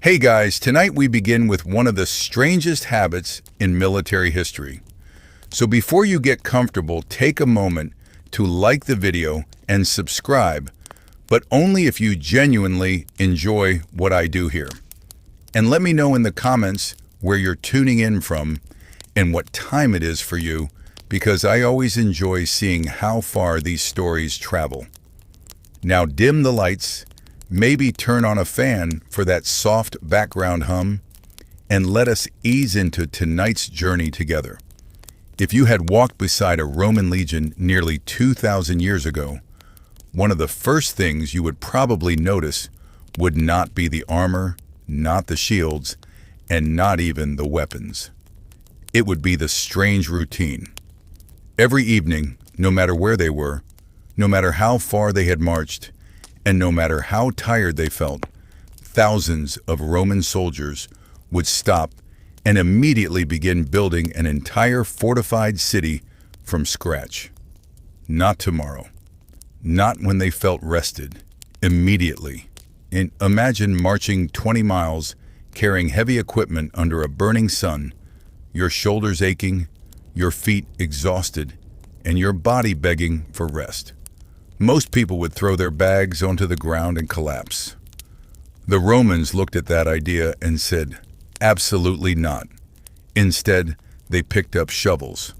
Hey guys, tonight we begin with one of the strangest habits in military history. So before you get comfortable, take a moment to like the video and subscribe, but only if you genuinely enjoy what I do here. And let me know in the comments where you're tuning in from and what time it is for you, because I always enjoy seeing how far these stories travel. Now dim the lights, maybe turn on a fan for that soft background hum, and let us ease into tonight's journey together. If you had walked beside a Roman legion nearly 2,000 years ago, one of the first things you would probably notice would not be the armor, not the shields, and not even the weapons. It would be the strange routine. Every evening, no matter where they were, no matter how far they had marched, and no matter how tired they felt, thousands of Roman soldiers would stop and immediately begin building an entire fortified city from scratch. Not tomorrow. Not when they felt rested. Immediately. And imagine marching 20 miles, carrying heavy equipment under a burning sun, your shoulders aching, your feet exhausted, and your body begging for rest. Most people would throw their bags onto the ground and collapse. The Romans looked at that idea and said, absolutely not. Instead, they picked up shovels.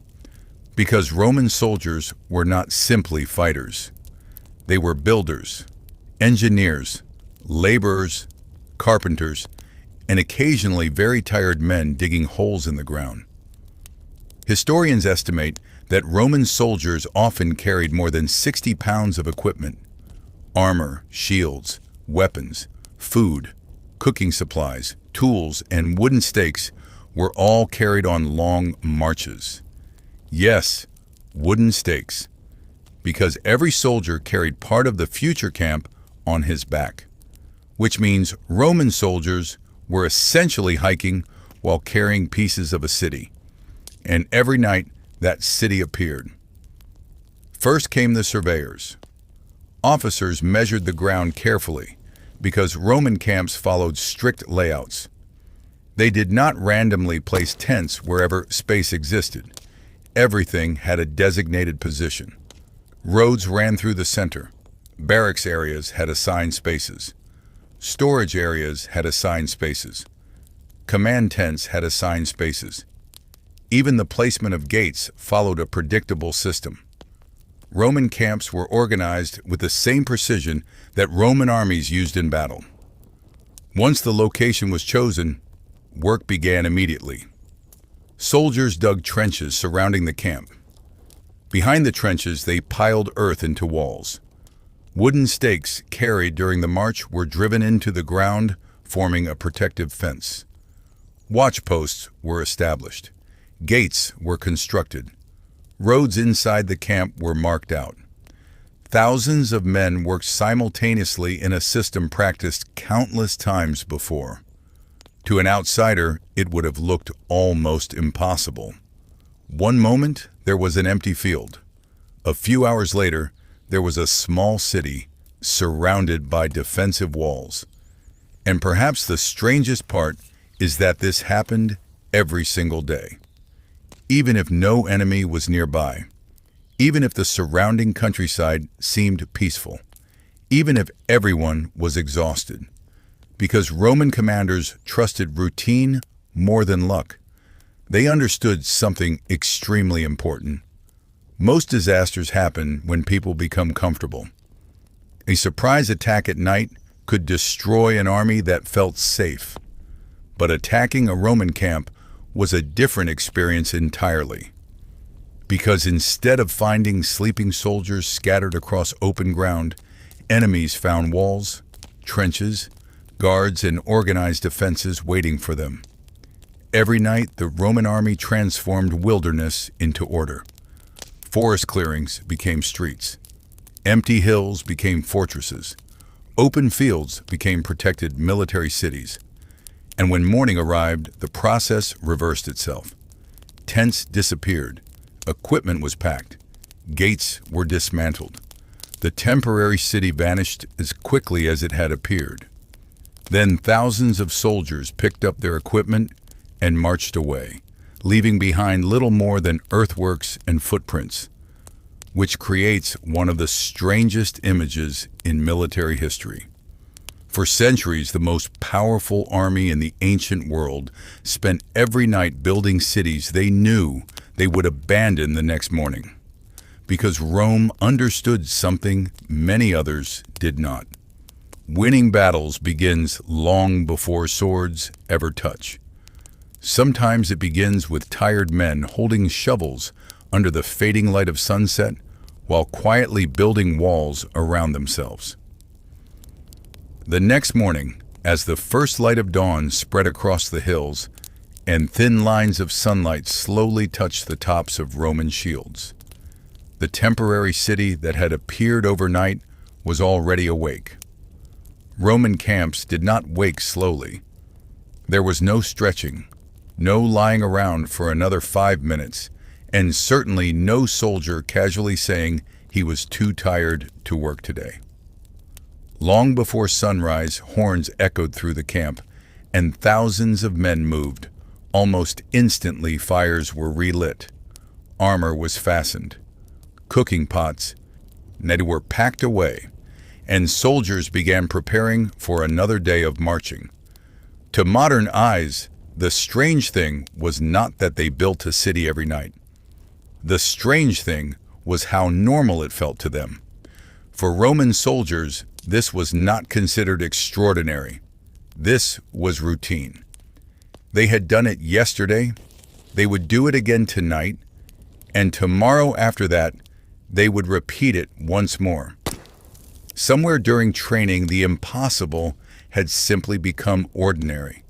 Because Roman soldiers were not simply fighters. They were builders, engineers, laborers, carpenters, and occasionally very tired men digging holes in the ground. Historians estimate that Roman soldiers often carried more than 60 pounds of equipment: armor, shields, weapons, food, cooking supplies, tools, and wooden stakes were all carried on long marches. Yes, wooden stakes, because every soldier carried part of the future camp on his back, which means Roman soldiers were essentially hiking while carrying pieces of a city. And every night, that city appeared. First came the surveyors. Officers measured the ground carefully because Roman camps followed strict layouts. They did not randomly place tents wherever space existed. Everything had a designated position. Roads ran through the center. Barracks areas had assigned spaces. Storage areas had assigned spaces. Command tents had assigned spaces. Even the placement of gates followed a predictable system. Roman camps were organized with the same precision that Roman armies used in battle. Once the location was chosen, work began immediately. Soldiers dug trenches surrounding the camp. Behind the trenches, they piled earth into walls. Wooden stakes carried during the march were driven into the ground, forming a protective fence. Watch posts were established. Gates were constructed. Roads inside the camp were marked out. Thousands of men worked simultaneously in a system practiced countless times before. To an outsider, it would have looked almost impossible. One moment, there was an empty field. A few hours later, there was a small city surrounded by defensive walls. And perhaps the strangest part is that this happened every single day. Even if no enemy was nearby, even if the surrounding countryside seemed peaceful, even if everyone was exhausted, because Roman commanders trusted routine more than luck. They understood something extremely important. Most disasters happen when people become comfortable. A surprise attack at night could destroy an army that felt safe, but attacking a Roman camp was a different experience entirely. Because instead of finding sleeping soldiers scattered across open ground, enemies found walls, trenches, guards, and organized defenses waiting for them. Every night, the Roman army transformed wilderness into order. Forest clearings became streets. Empty hills became fortresses. Open fields became protected military cities. And when morning arrived, the process reversed itself. Tents disappeared. Equipment was packed. Gates were dismantled. The temporary city vanished as quickly as it had appeared. Then thousands of soldiers picked up their equipment and marched away, leaving behind little more than earthworks and footprints, which creates one of the strangest images in military history. For centuries, the most powerful army in the ancient world spent every night building cities they knew they would abandon the next morning, because Rome understood something many others did not. Winning battles begins long before swords ever touch. Sometimes it begins with tired men holding shovels under the fading light of sunset while quietly building walls around themselves. The next morning, as the first light of dawn spread across the hills and thin lines of sunlight slowly touched the tops of Roman shields, the temporary city that had appeared overnight was already awake. Roman camps did not wake slowly. There was no stretching, no lying around for another 5 minutes, and certainly no soldier casually saying he was too tired to work today. Long before sunrise, horns echoed through the camp, and thousands of men moved. Almost instantly, fires were relit. Armor was fastened. Cooking pots were packed away, and soldiers began preparing for another day of marching. To modern eyes, the strange thing was not that they built a city every night. The strange thing was how normal it felt to them. For Roman soldiers, this was not considered extraordinary. This was routine. They had done it yesterday, they would do it again tonight, and tomorrow after that, they would repeat it once more. Somewhere during training, the impossible had simply become ordinary.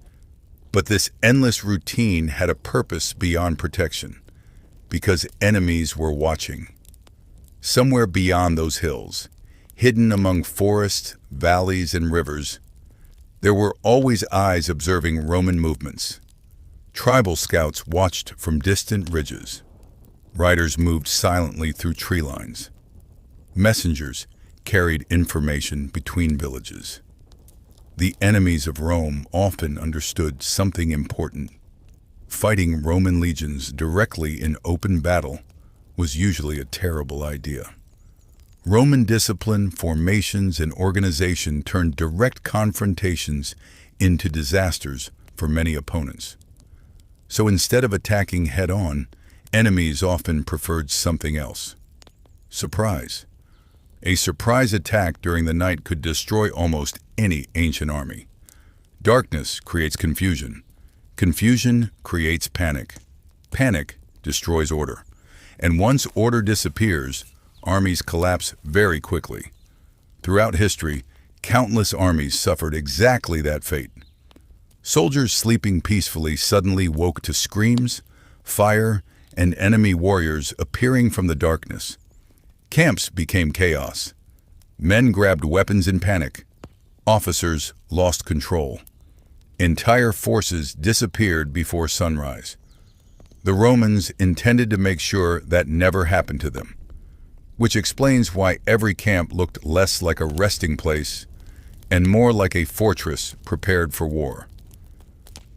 But this endless routine had a purpose beyond protection, because enemies were watching. Somewhere beyond those hills, hidden among forests, valleys, and rivers, there were always eyes observing Roman movements. Tribal scouts watched from distant ridges. Riders moved silently through tree lines. Messengers carried information between villages. The enemies of Rome often understood something important. Fighting Roman legions directly in open battle was usually a terrible idea. Roman discipline, formations, and organization turned direct confrontations into disasters for many opponents. So instead of attacking head-on, enemies often preferred something else. Surprise. A surprise attack during the night could destroy almost any ancient army. Darkness creates confusion. Confusion creates panic. Panic destroys order. And once order disappears, armies collapse very quickly. Throughout history, countless armies suffered exactly that fate. Soldiers sleeping peacefully suddenly woke to screams, fire, and enemy warriors appearing from the darkness. Camps became chaos. Men grabbed weapons in panic. Officers lost control. Entire forces disappeared before sunrise. The Romans intended to make sure that never happened to them, which explains why every camp looked less like a resting place and more like a fortress prepared for war.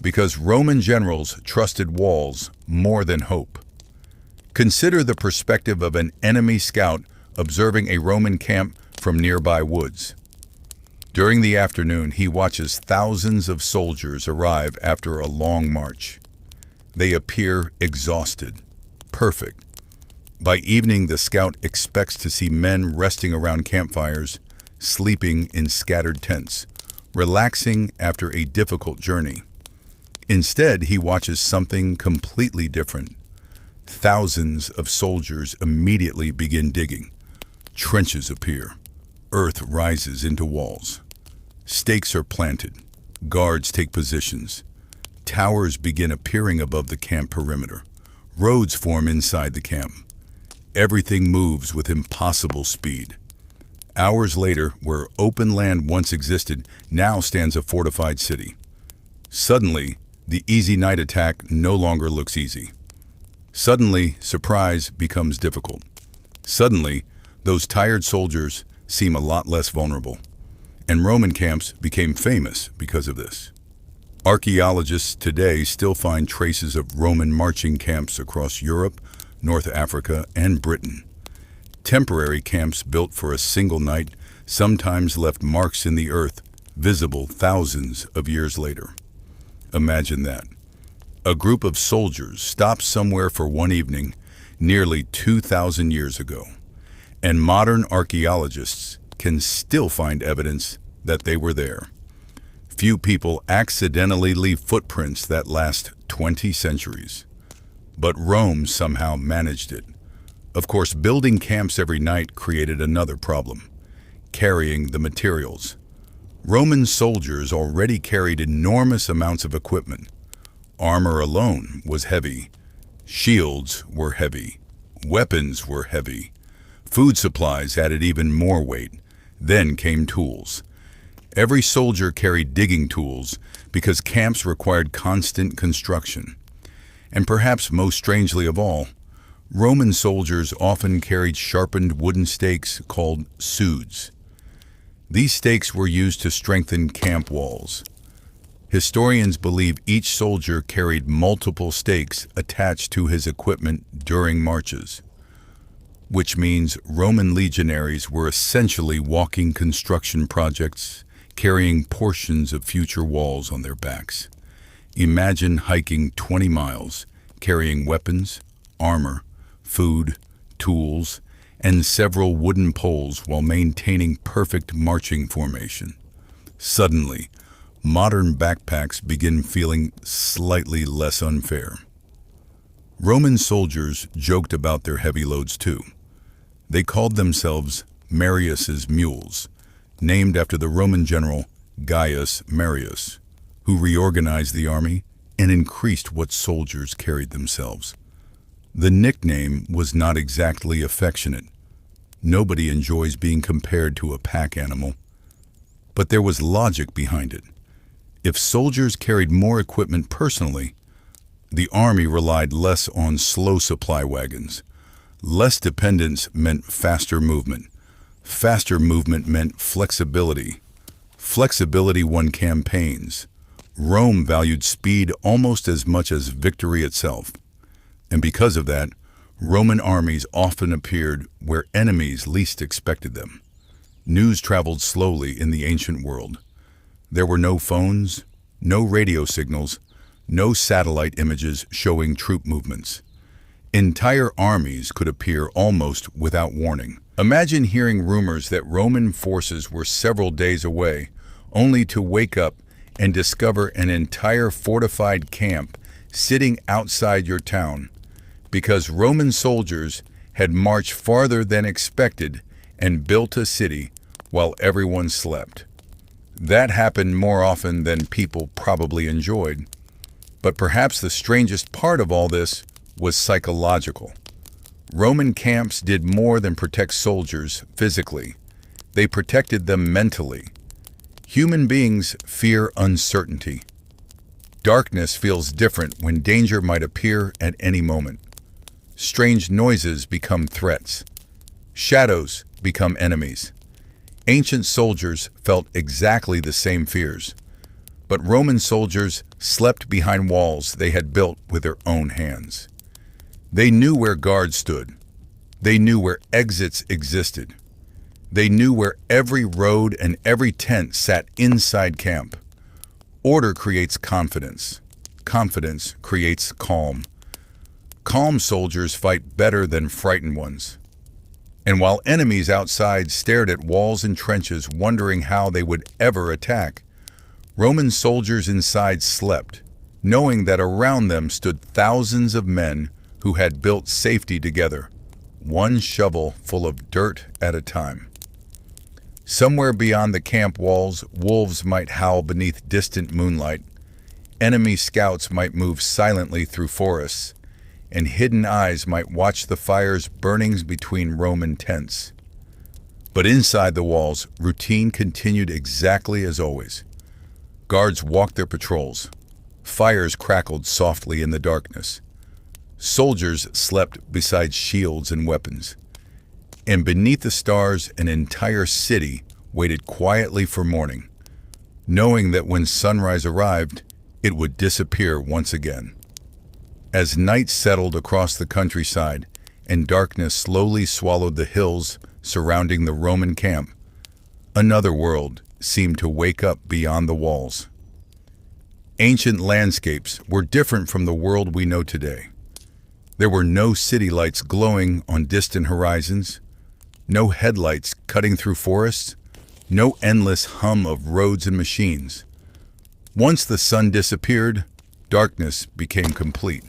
Because Roman generals trusted walls more than hope. Consider the perspective of an enemy scout observing a Roman camp from nearby woods. During the afternoon, he watches thousands of soldiers arrive after a long march. They appear exhausted, perfect. By evening, the scout expects to see men resting around campfires, sleeping in scattered tents, relaxing after a difficult journey. Instead, he watches something completely different. Thousands of soldiers immediately begin digging. Trenches appear. Earth rises into walls. Stakes are planted. Guards take positions. Towers begin appearing above the camp perimeter. Roads form inside the camp. Everything moves with impossible speed. Hours later, where open land once existed, now stands a fortified city. Suddenly, the easy night attack no longer looks easy. Suddenly, surprise becomes difficult. Suddenly, those tired soldiers seem a lot less vulnerable. and Roman camps became famous because of this. Archaeologists today still find traces of Roman marching camps across Europe, North Africa, and Britain. Temporary camps built for a single night sometimes left marks in the earth, visible thousands of years later. Imagine that. A group of soldiers stopped somewhere for one evening nearly 2,000 years ago, and modern archaeologists can still find evidence that they were there. Few people accidentally leave footprints that last 20 centuries. But Rome somehow managed it. Of course, building camps every night created another problem: carrying the materials. Roman soldiers already carried enormous amounts of equipment. Armor alone was heavy. Shields were heavy. Weapons were heavy. Food supplies added even more weight. Then came tools. Every soldier carried digging tools because camps required constant construction. And perhaps most strangely of all, Roman soldiers often carried sharpened wooden stakes called sudes. These stakes were used to strengthen camp walls. Historians believe each soldier carried multiple stakes attached to his equipment during marches, which means Roman legionaries were essentially walking construction projects, carrying portions of future walls on their backs. Imagine hiking 20 miles, carrying weapons, armor, food, tools, and several wooden poles while maintaining perfect marching formation. Suddenly, modern backpacks begin feeling slightly less unfair. Roman soldiers joked about their heavy loads too. They called themselves Marius's mules, named after the Roman general Gaius Marius, who reorganized the army and increased what soldiers carried themselves. The nickname was not exactly affectionate. Nobody enjoys being compared to a pack animal. But there was logic behind it. If soldiers carried more equipment personally, the army relied less on slow supply wagons. Less dependence meant faster movement. Faster movement meant flexibility. Flexibility won campaigns. Rome valued speed almost as much as victory itself. And because of that, Roman armies often appeared where enemies least expected them. News traveled slowly in the ancient world. There were no phones, no radio signals, no satellite images showing troop movements. Entire armies could appear almost without warning. Imagine hearing rumors that Roman forces were several days away, only to wake up and discover an entire fortified camp sitting outside your town, because Roman soldiers had marched farther than expected and built a city while everyone slept. That happened more often than people probably enjoyed. But perhaps the strangest part of all this was psychological. Roman camps did more than protect soldiers physically. They protected them mentally. Human beings fear uncertainty. Darkness feels different when danger might appear at any moment. Strange noises become threats. Shadows become enemies. Ancient soldiers felt exactly the same fears. But Roman soldiers slept behind walls they had built with their own hands. They knew where guards stood. They knew where exits existed. They knew where every road and every tent sat inside camp. Order creates confidence. Confidence creates calm. Calm soldiers fight better than frightened ones. And while enemies outside stared at walls and trenches wondering how they would ever attack, Roman soldiers inside slept, knowing that around them stood thousands of men who had built safety together, one shovel full of dirt at a time. Somewhere beyond the camp walls, wolves might howl beneath distant moonlight, enemy scouts might move silently through forests, and hidden eyes might watch the fires burning between Roman tents. But inside the walls, routine continued exactly as always. Guards walked their patrols. Fires crackled softly in the darkness. Soldiers slept beside shields and weapons. And beneath the stars, an entire city waited quietly for morning, knowing that when sunrise arrived, it would disappear once again. As night settled across the countryside and darkness slowly swallowed the hills surrounding the Roman camp, another world seemed to wake up beyond the walls. Ancient landscapes were different from the world we know today. There were no city lights glowing on distant horizons, no headlights cutting through forests, no endless hum of roads and machines. Once the sun disappeared, darkness became complete.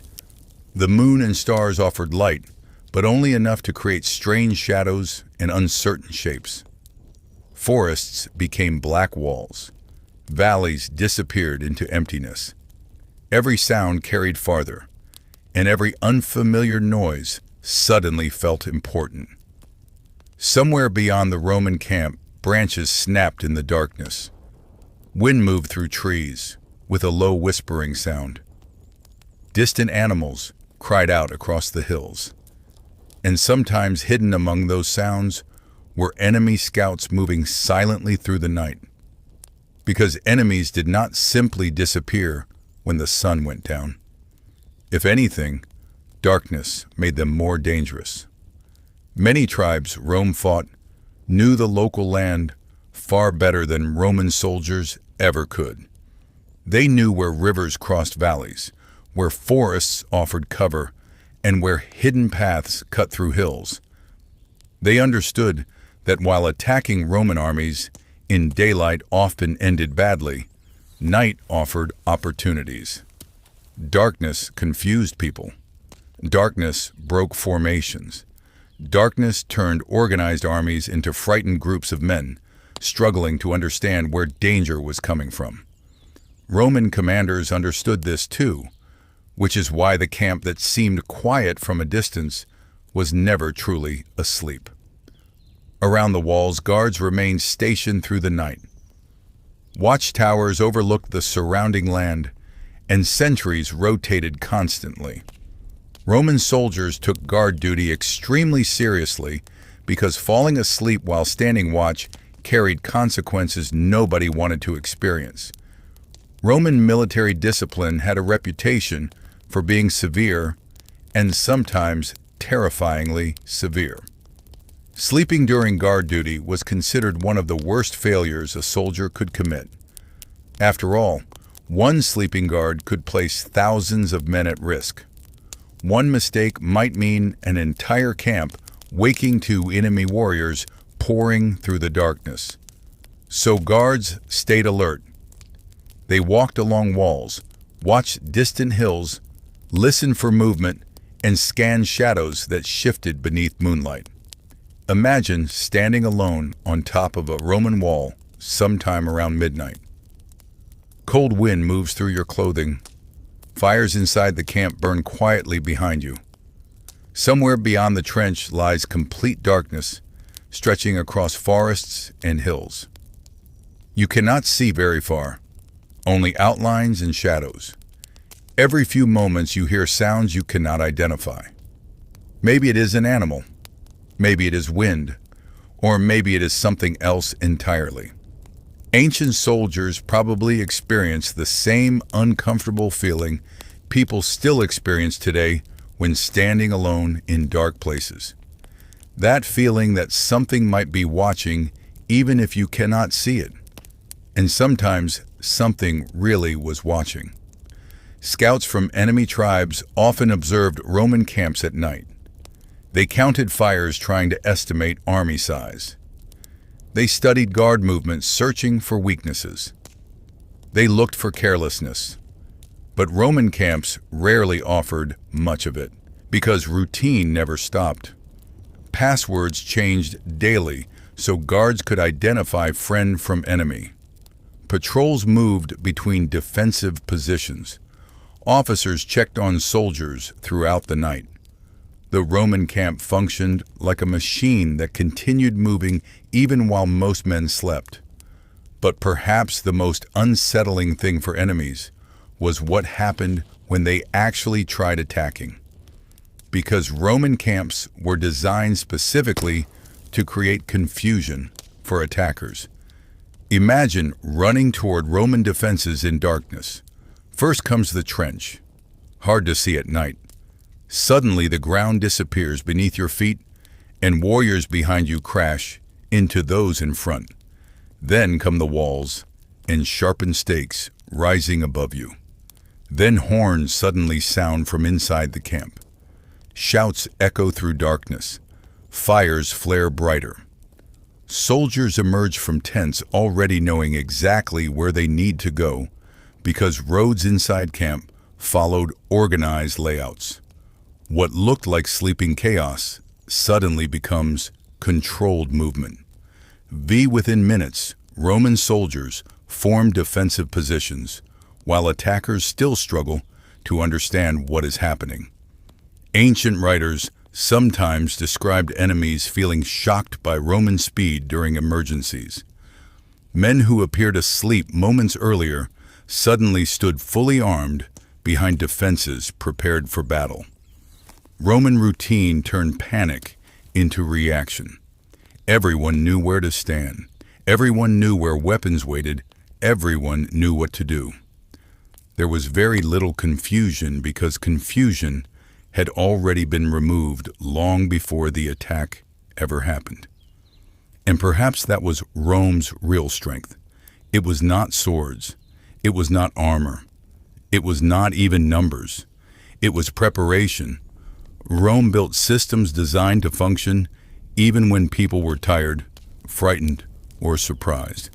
The moon and stars offered light, but only enough to create strange shadows and uncertain shapes. Forests became black walls. Valleys disappeared into emptiness. Every sound carried farther, and every unfamiliar noise suddenly felt important. Somewhere beyond the Roman camp, branches snapped in the darkness. Wind moved through trees with a low whispering sound. Distant animals cried out across the hills. And sometimes hidden among those sounds were enemy scouts moving silently through the night. Because enemies did not simply disappear when the sun went down. If anything, darkness made them more dangerous. Many tribes Rome fought knew the local land far better than Roman soldiers ever could. They knew where rivers crossed valleys, where forests offered cover, and where hidden paths cut through hills. They understood that while attacking Roman armies in daylight often ended badly, night offered opportunities. Darkness confused people. Darkness broke formations. Darkness turned organized armies into frightened groups of men, struggling to understand where danger was coming from. Roman commanders understood this too, which is why the camp that seemed quiet from a distance was never truly asleep. Around the walls, guards remained stationed through the night. Watchtowers overlooked the surrounding land, and sentries rotated constantly. Roman soldiers took guard duty extremely seriously because falling asleep while standing watch carried consequences nobody wanted to experience. Roman military discipline had a reputation for being severe and sometimes terrifyingly severe. Sleeping during guard duty was considered one of the worst failures a soldier could commit. After all, one sleeping guard could place thousands of men at risk. One mistake might mean an entire camp waking to enemy warriors pouring through the darkness. So guards stayed alert. They walked along walls, watched distant hills, listened for movement, and scanned shadows that shifted beneath moonlight. Imagine standing alone on top of a Roman wall sometime around midnight. Cold wind moves through your clothing. Fires inside the camp burn quietly behind you. Somewhere beyond the trench lies complete darkness, stretching across forests and hills. You cannot see very far, only outlines and shadows. Every few moments you hear sounds you cannot identify. Maybe it is an animal, maybe it is wind, or maybe it is something else entirely. Ancient soldiers probably experienced the same uncomfortable feeling people still experience today when standing alone in dark places. That feeling that something might be watching even if you cannot see it. And sometimes something really was watching. Scouts from enemy tribes often observed Roman camps at night. They counted fires trying to estimate army size. They studied guard movements, searching for weaknesses. They looked for carelessness. But Roman camps rarely offered much of it, because routine never stopped. Passwords changed daily, so guards could identify friend from enemy. Patrols moved between defensive positions. Officers checked on soldiers throughout the night. The Roman camp functioned like a machine that continued moving even while most men slept. But perhaps the most unsettling thing for enemies was what happened when they actually tried attacking. Because Roman camps were designed specifically to create confusion for attackers. Imagine running toward Roman defenses in darkness. First comes the trench, hard to see at night. Suddenly the ground disappears beneath your feet, and warriors behind you crash into those in front. Then come the walls and sharpened stakes rising above you. Then horns suddenly sound from inside the camp. Shouts echo through darkness. Fires flare brighter. Soldiers emerge from tents already knowing exactly where they need to go because roads inside camp followed organized layouts. What looked like sleeping chaos suddenly becomes controlled movement. Within minutes, Roman soldiers form defensive positions, while attackers still struggle to understand what is happening. Ancient writers sometimes described enemies feeling shocked by Roman speed during emergencies. Men who appeared asleep moments earlier suddenly stood fully armed behind defenses prepared for battle. Roman routine turned panic into reaction. Everyone knew where to stand. Everyone knew where weapons waited. Everyone knew what to do. There was very little confusion because confusion had already been removed long before the attack ever happened. And perhaps that was Rome's real strength. It was not swords. It was not armor. It was not even numbers. It was preparation. Rome built systems designed to function even when people were tired, frightened, or surprised.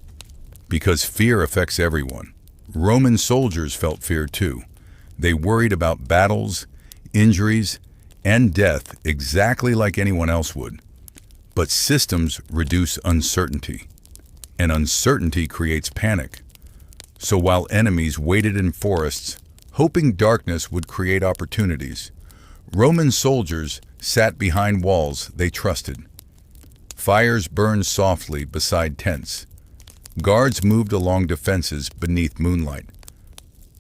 Because fear affects everyone. Roman soldiers felt fear too. They worried about battles, injuries, and death exactly like anyone else would. But systems reduce uncertainty, and uncertainty creates panic. So while enemies waited in forests, hoping darkness would create opportunities, Roman soldiers sat behind walls they trusted. Fires burned softly beside tents. Guards moved along defenses beneath moonlight.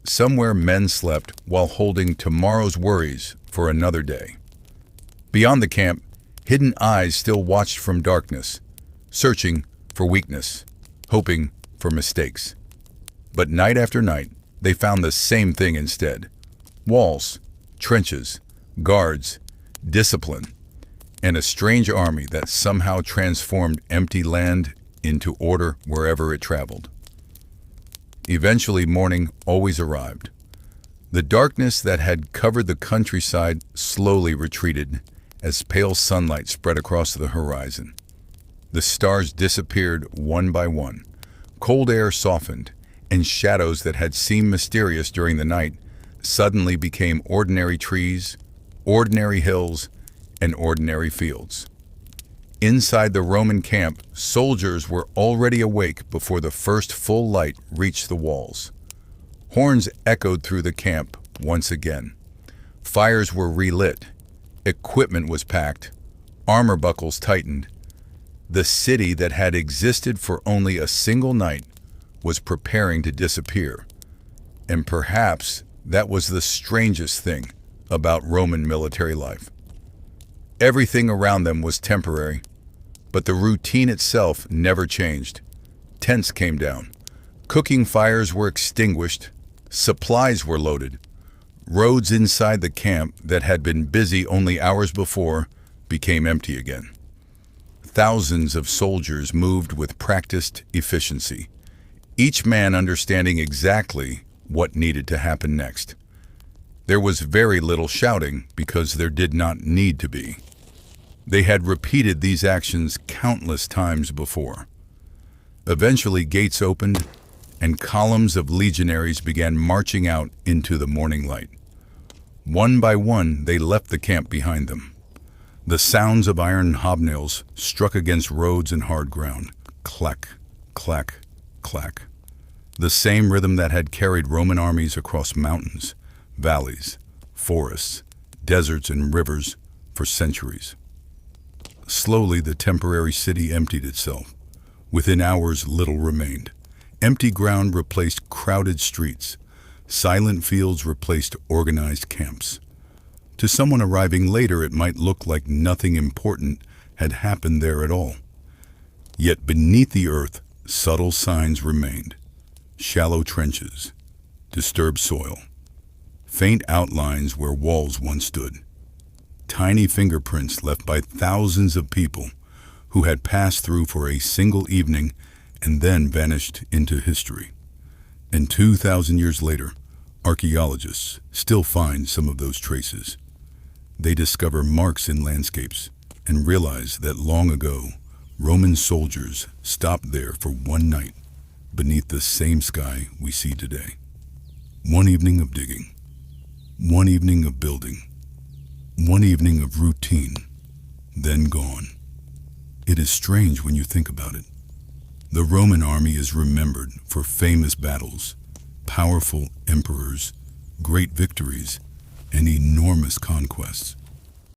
Somewhere men slept while holding tomorrow's worries for another day. Beyond the camp, hidden eyes still watched from darkness, searching for weakness, hoping for mistakes. But night after night, they found the same thing instead. Walls, trenches, guards, discipline, and a strange army that somehow transformed empty land into order wherever it traveled. Eventually, morning always arrived. The darkness that had covered the countryside slowly retreated as pale sunlight spread across the horizon. The stars disappeared one by one. Cold air softened, and shadows that had seemed mysterious during the night suddenly became ordinary trees, ordinary hills, and ordinary fields. Inside the Roman camp, soldiers were already awake before the first full light reached the walls. Horns echoed through the camp once again. Fires were relit. Equipment was packed. Armor buckles tightened. The city that had existed for only a single night was preparing to disappear. And perhaps that was the strangest thing about Roman military life. Everything around them was temporary, but the routine itself never changed. Tents came down. Cooking fires were extinguished. Supplies were loaded. Roads inside the camp that had been busy only hours before became empty again. Thousands of soldiers moved with practiced efficiency, each man understanding exactly what needed to happen next. There was very little shouting because there did not need to be. They had repeated these actions countless times before. Eventually, gates opened, and columns of legionaries began marching out into the morning light. One by one, they left the camp behind them. The sounds of iron hobnails struck against roads and hard ground. Clack, clack, clack. The same rhythm that had carried Roman armies across mountains, valleys, forests, deserts, and rivers for centuries. Slowly, the temporary city emptied itself. Within hours, little remained. Empty ground replaced crowded streets. Silent fields replaced organized camps. To someone arriving later, it might look like nothing important had happened there at all. Yet beneath the earth, subtle signs remained: shallow trenches, disturbed soil, faint outlines where walls once stood, tiny fingerprints left by thousands of people who had passed through for a single evening and then vanished into history. And 2,000 years later, archaeologists still find some of those traces. They discover marks in landscapes and realize that long ago, Roman soldiers stopped there for one night beneath the same sky we see today. One evening of digging, one evening of building, one evening of routine, then gone. It is strange when you think about it. The Roman army is remembered for famous battles, powerful emperors, great victories, and enormous conquests.